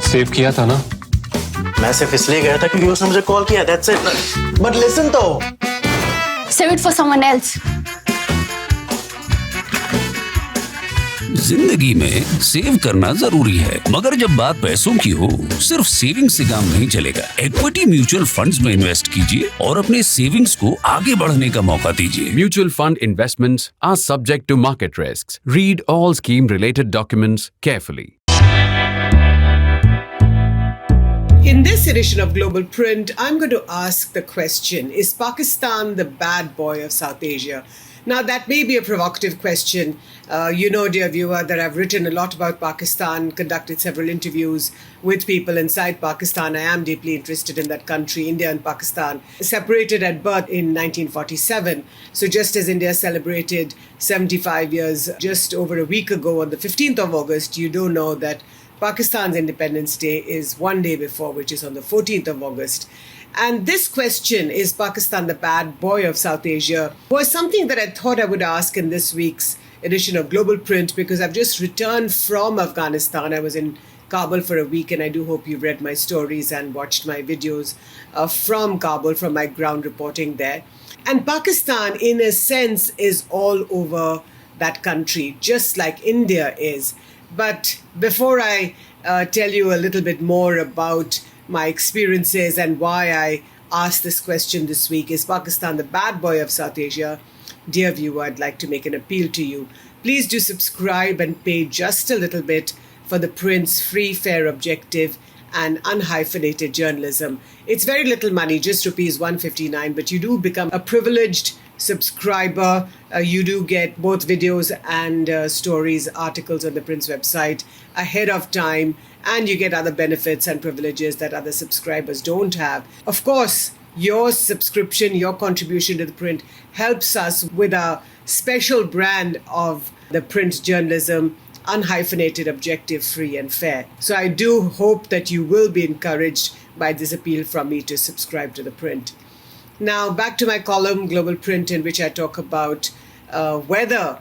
Save किया था ना? मैं सिर्फ इसलिए गया था क्योंकि उसने मुझे कॉल किया, that's it. But listen तो. Save it for someone else. जिंदगी में सेव करना जरूरी है, मगर जब बात पैसों की हो, सिर्फ सेविंग से काम नहीं चलेगा। इक्विटी म्यूचुअल फंड्स में इन्वेस्ट कीजिए और अपने सेविंग्स को आगे बढ़ने का मौका दीजिए। Mutual fund investments are subject to market risks. Read all scheme-related documents carefully. In this edition of Global Print, I'm going to ask the question, is Pakistan the bad boy of South Asia? Now, that may be a provocative question. You know, dear viewer, that I've written a lot about Pakistan, conducted several interviews with people inside Pakistan. I am deeply interested in that country. India and Pakistan separated at birth in 1947. So just as India celebrated 75 years just over a week ago on the 15th of August, you do know that Pakistan's Independence Day is one day before, which is on the 14th of August. And this question, is Pakistan the bad boy of South Asia, was something that I thought I would ask in this week's edition of Global Print, because I've just returned from Afghanistan. I was in Kabul for a week, and I do hope you've read my stories and watched my videos from Kabul, from my ground reporting there. And Pakistan, in a sense, is all over that country, just like India is. But before I tell you a little bit more about my experiences and why I asked this question this week, is Pakistan the bad boy of South Asia? Dear viewer, I'd like to make an appeal to you. Please do subscribe and pay just a little bit for the Print's free, fair, objective and unhyphenated journalism. It's very little money, just rupees 159, but you do become a privileged subscriber. You do get both videos and stories, articles on the Print's website ahead of time, and you get other benefits and privileges that other subscribers don't have. Of course, your subscription, your contribution to the Print helps us with a special brand of the Print journalism, unhyphenated, objective, free and fair. So I do hope that you will be encouraged by this appeal from me to subscribe to the Print. Now, back to my column, Global Print, in which I talk about whether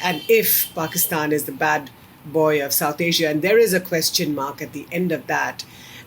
and if Pakistan is the bad boy of South Asia. And there is a question mark at the end of that.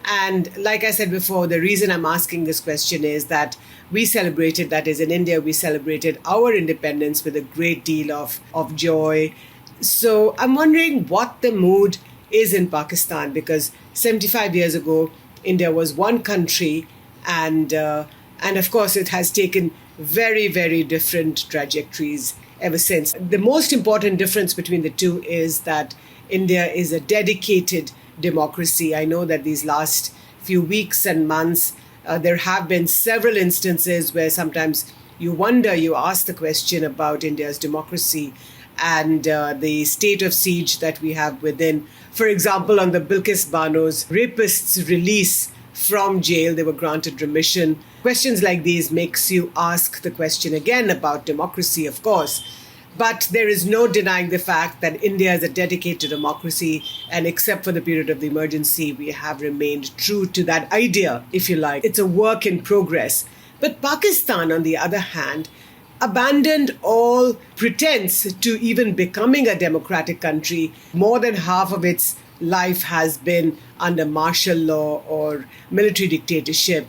And like I said before, the reason I'm asking this question is that we celebrated, that is in India, we celebrated our independence with a great deal of joy. So I'm wondering what the mood is in Pakistan, because 75 years ago, India was one country, and of course it has taken very, very different trajectories ever since. The most important difference between the two is that India is a dedicated democracy. I know that these last few weeks and months, there have been several instances where sometimes you wonder, you ask the question about India's democracy and the state of siege that we have within. For example, on the Bilkis Bano's rapists' release from jail, they were granted remission. Questions like these makes you ask the question again about democracy, of course. But there is no denying the fact that India is a dedicated democracy, and except for the period of the emergency, we have remained true to that idea, if you like. It's a work in progress. But Pakistan, on the other hand, abandoned all pretense to even becoming a democratic country. More than half of its life has been under martial law or military dictatorship.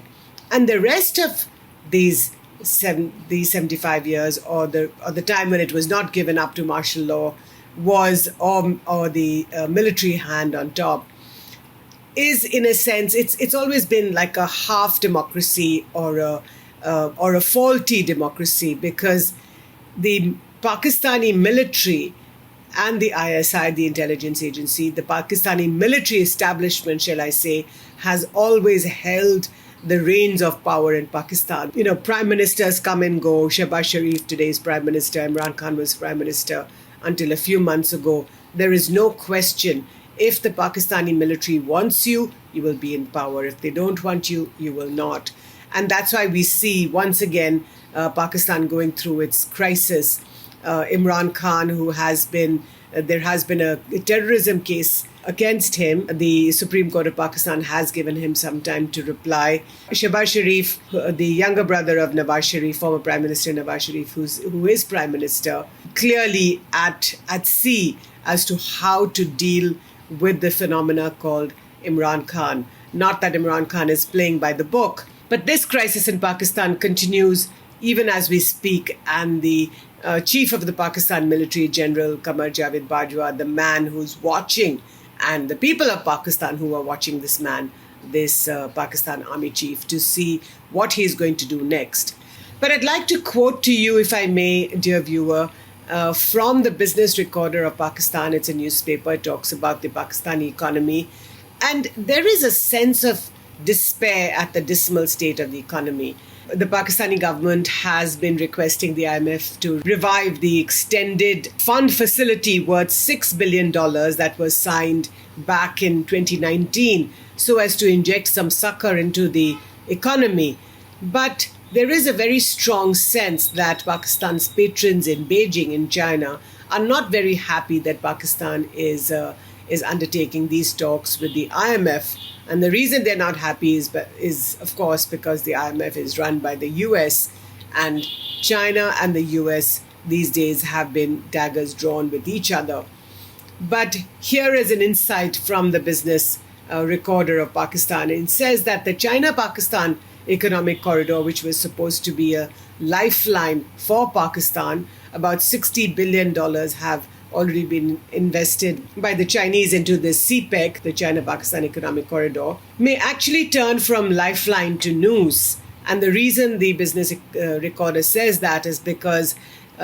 And the rest of these 75 years, or the time when it was not given up to martial law, was or the military hand on top, is in a sense, it's always been like a half democracy or a faulty democracy, because the Pakistani military and the ISI, the intelligence agency, the Pakistani military establishment, shall I say, has always held the reins of power in Pakistan. You know, prime ministers come and go. Shehbaz Sharif, today's prime minister, Imran Khan was prime minister until a few months ago. There is no question. If the Pakistani military wants you, you will be in power. If they don't want you, you will not. And that's why we see, once again, Pakistan going through its crisis. Imran Khan, there has been a terrorism case against him. The Supreme Court of Pakistan has given him some time to reply. Shehbaz Sharif, the younger brother of Nawaz Sharif, former Prime Minister Nawaz Sharif, who is Prime Minister, clearly at sea as to how to deal with the phenomena called Imran Khan. Not that Imran Khan is playing by the book, but this crisis in Pakistan continues even as we speak, and the chief of the Pakistan military, General Qamar Javed Bajwa, the man who's watching, and the people of Pakistan who are watching this man, this Pakistan army chief, to see what he's going to do next. But I'd like to quote to you, if I may, dear viewer, from the Business Recorder of Pakistan. It's a newspaper. It talks about the Pakistani economy. And there is a sense of despair at the dismal state of the economy. The Pakistani government has been requesting the IMF to revive the extended fund facility worth $6 billion that was signed back in 2019 so as to inject some succor into the economy. But there is a very strong sense that Pakistan's patrons in Beijing, in China, are not very happy that Pakistan is undertaking these talks with the IMF. And the reason they're not happy is, of course, because the IMF is run by the US, and China and the US these days have been daggers drawn with each other. But here is an insight from the Business Recorder of Pakistan. It says that the China-Pakistan Economic Corridor, which was supposed to be a lifeline for Pakistan, about $60 billion have already been invested by the Chinese into this CPEC, the China-Pakistan Economic Corridor, may actually turn from lifeline to noose. And the reason the Business Recorder says that is because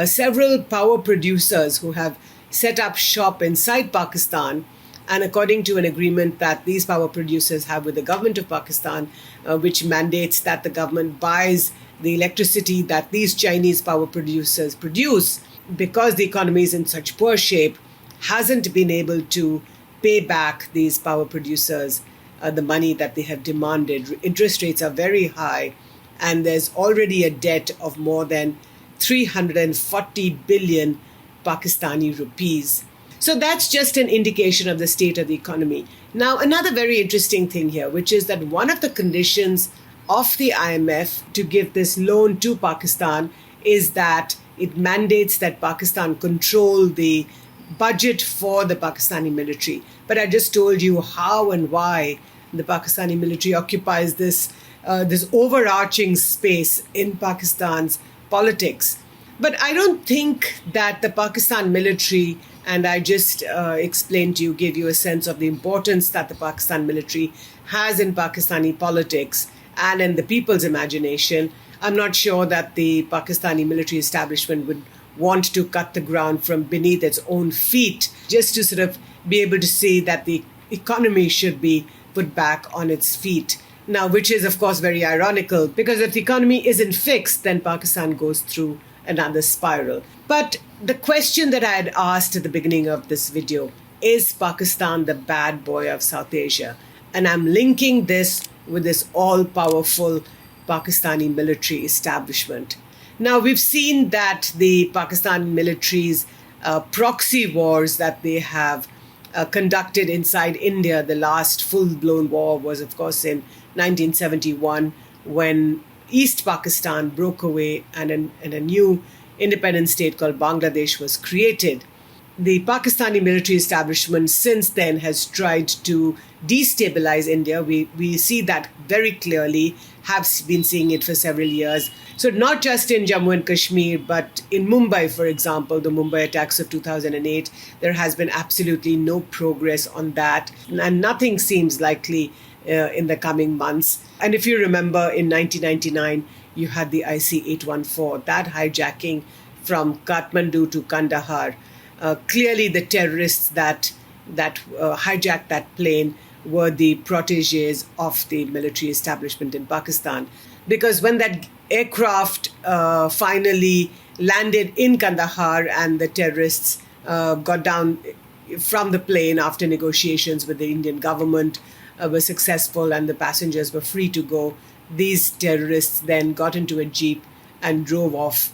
several power producers who have set up shop inside Pakistan, and according to an agreement that these power producers have with the government of Pakistan, which mandates that the government buys the electricity that these Chinese power producers produce, because the economy is in such poor shape, hasn't been able to pay back these power producers the money that they have demanded. Interest rates are very high, and there's already a debt of more than 340 billion Pakistani rupees. So that's just an indication of the state of the economy. Now, another very interesting thing here, which is that one of the conditions of the IMF to give this loan to Pakistan is that it mandates that Pakistan control the budget for the Pakistani military. But I just told you how and why the Pakistani military occupies this overarching space in Pakistan's politics. But I don't think that the Pakistan military, and I just explained to you, gave you a sense of the importance that the Pakistan military has in Pakistani politics and in the people's imagination. I'm not sure that the Pakistani military establishment would want to cut the ground from beneath its own feet just to sort of be able to see that the economy should be put back on its feet. Now, which is, of course, very ironical, because if the economy isn't fixed, then Pakistan goes through another spiral. But the question that I had asked at the beginning of this video, is Pakistan the bad boy of South Asia? And I'm linking this with this all-powerful Pakistani military establishment. Now, we've seen that the Pakistan military's proxy wars that they have conducted inside India, the last full-blown war was, of course, in 1971, when East Pakistan broke away and a new independent state called Bangladesh was created. The Pakistani military establishment since then has tried to destabilize India. We see that very clearly, have been seeing it for several years. So not just in Jammu and Kashmir, but in Mumbai, for example, the Mumbai attacks of 2008, there has been absolutely no progress on that. And nothing seems likely in the coming months. And if you remember, in 1999, you had the IC-814, that hijacking from Kathmandu to Kandahar. Clearly, the terrorists that hijacked that plane were the proteges of the military establishment in Pakistan. Because when that aircraft finally landed in Kandahar and the terrorists got down from the plane after negotiations with the Indian government were successful and the passengers were free to go, these terrorists then got into a jeep and drove off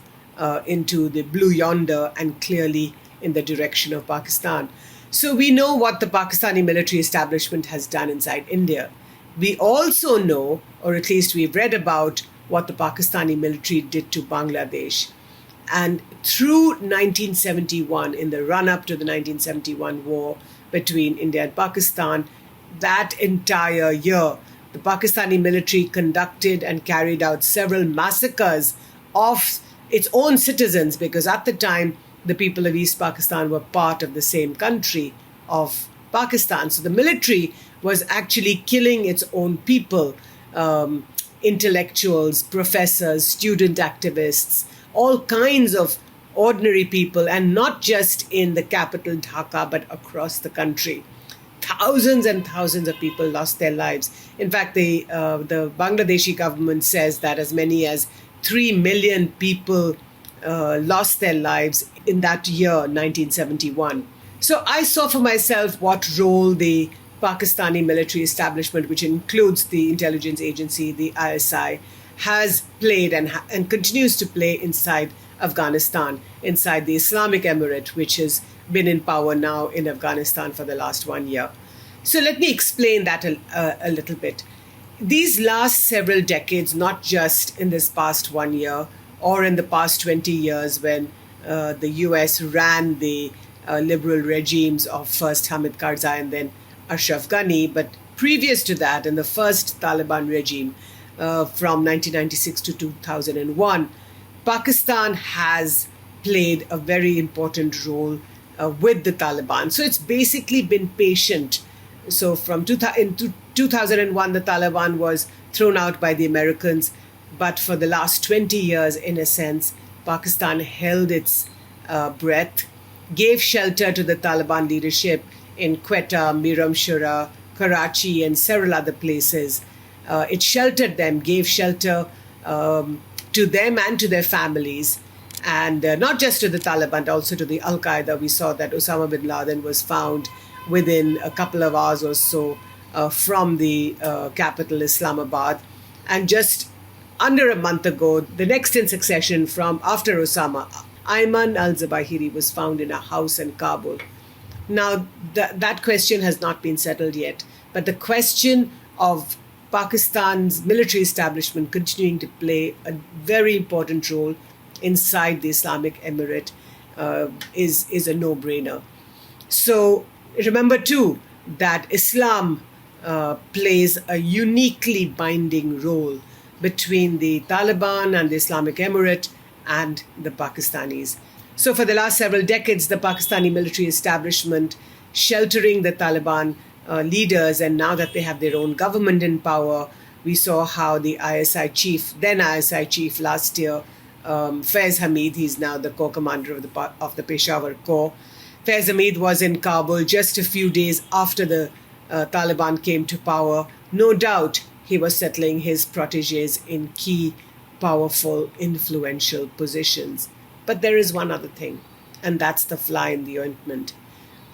into the blue yonder and clearly in the direction of Pakistan. So we know what the Pakistani military establishment has done inside India. We also know, or at least we've read about, what the Pakistani military did to Bangladesh. And through 1971, in the run-up to the 1971 war between India and Pakistan, that entire year, the Pakistani military conducted and carried out several massacres of its own citizens, because at the time, the people of East Pakistan were part of the same country of Pakistan. So the military was actually killing its own people, intellectuals, professors, student activists, all kinds of ordinary people, and not just in the capital Dhaka, but across the country. Thousands and thousands of people lost their lives. In fact, the Bangladeshi government says that as many as 3 million people lost their lives in that year, 1971. So I saw for myself what role the Pakistani military establishment, which includes the intelligence agency, the ISI, has played and continues to play inside Afghanistan, inside the Islamic Emirate, which has been in power now in Afghanistan for the last 1 year. So let me explain that a little bit. These last several decades, not just in this past 1 year or in the past 20 years when the US ran the liberal regimes of first Hamid Karzai and then Ashraf Ghani, but previous to that, in the first Taliban regime from 1996 to 2001, Pakistan has played a very important role with the Taliban. So it's basically been patient. So from 2001, the Taliban was thrown out by the Americans. But for the last 20 years, in a sense, Pakistan held its breath, gave shelter to the Taliban leadership in Quetta, Miramshura, Karachi, and several other places. It sheltered them, gave shelter to them and to their families. And not just to the Taliban, also to the Al-Qaeda. We saw that Osama bin Laden was found within a couple of hours or so from the capital, Islamabad. And just under a month ago, the next in succession from after Osama, Ayman al-Zawahiri was found in a house in Kabul. Now, that question has not been settled yet. But the question of Pakistan's military establishment continuing to play a very important role inside the Islamic Emirate is a no-brainer. So remember too that Islam plays a uniquely binding role between the Taliban and the Islamic Emirate and the Pakistanis. So for the last several decades, the Pakistani military establishment sheltering the Taliban leaders, and now that they have their own government in power, we saw how the then ISI chief last year, Faiz Hamid, he's now the co-commander of the Peshawar Corps. Faiz Hamid was in Kabul just a few days after the Taliban came to power. No doubt he was settling his protégés in key, powerful, influential positions. But there is one other thing, and that's the fly in the ointment.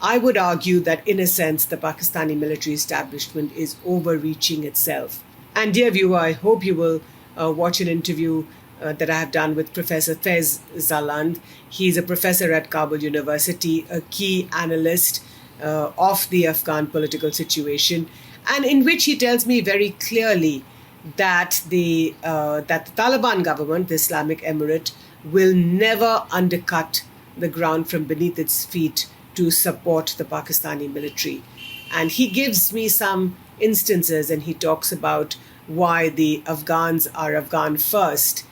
I would argue that, in a sense, the Pakistani military establishment is overreaching itself. And dear viewer, I hope you will watch an interview that I have done with Professor Faiz Zaland. He's a professor at Kabul University, a key analyst of the Afghan political situation, and in which he tells me very clearly that the Taliban government, the Islamic Emirate, will never undercut the ground from beneath its feet to support the Pakistani military. And he gives me some instances, and he talks about why the Afghans are Afghan first.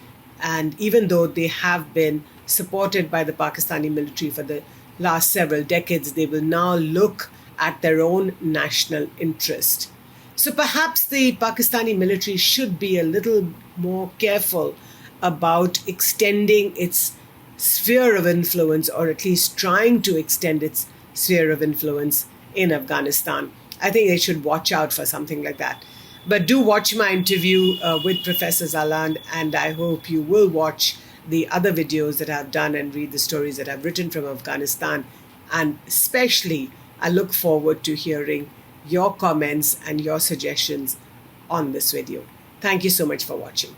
And even though they have been supported by the Pakistani military for the last several decades, they will now look at their own national interest. So perhaps the Pakistani military should be a little more careful about extending its sphere of influence, or at least trying to extend its sphere of influence in Afghanistan. I think they should watch out for something like that. But do watch my interview with Professor Zaland, and I hope you will watch the other videos that I've done and read the stories that I've written from Afghanistan. And especially, I look forward to hearing your comments and your suggestions on this video. Thank you so much for watching.